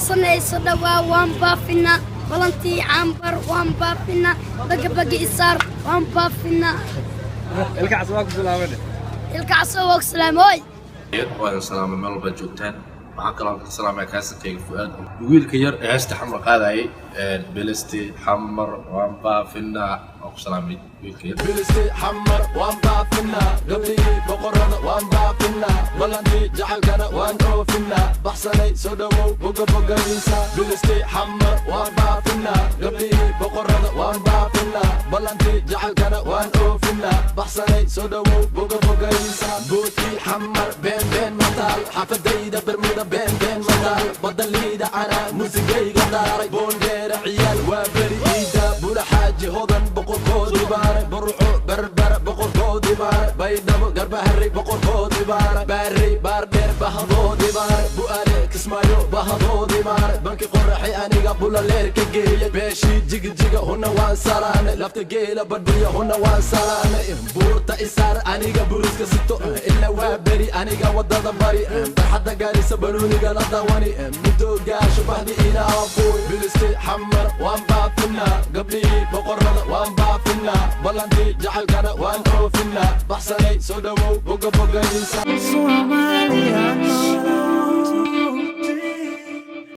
baxsanay soo dhawaa waan baafina balantii cambar waan baafina bagi isaar waan baafina الكعس واقف سلامة ilkaasoo waa salaamooy waan salaamay meel walba joogtaan waxaan kaloo ka salaamay kaasankayga fuaad wiilka yar ee heesta xamar qaadayay bilisti xamar waan baafinaa waan ku salaamay wiilka yar bilisti xamar waan baafinaa gabdhihii boqorada waan baafinaa ballantii jacaylkana waan oofinaa baxsanay soo dhawow boga bogadiisa bilisti xamar waan baafinaa gabdhihii boqorada waan baafinaa ballantii jacaylkana waan oofinaa baxsanay soo dhawow boga bogadiisa boodkii xamar been been mataal xaafadayda bermuda been been mataal badaliida anaa muusigayga daaray boondeera ciyaal waa beri iida bula xaaji hodan boqorkoodii baaray baruxo berbera boqorkoodii baaray baydhabo garbaharey boqorkoodii baaray baarey baardheer bahadoodii baaray bu'aale kismaayo bahadoodii baaray banki qoraxay aniga bula leer ka geeyay beeshii jigijiga huna waan salaanay lafta geela badhiya huna waan salaanay buurta isaar aniga buruska sito ila waa beri aniga wadada bari barxadda gaarisa banuuniga la dawani muddo gaasho bahdi ilaa fuuy bilisti xamar waan baafinaa gabdhihii boqorada waan baafinaa ballantii jacaylkana waan oofinaa baxsanay soo dhawow boga bogadiisa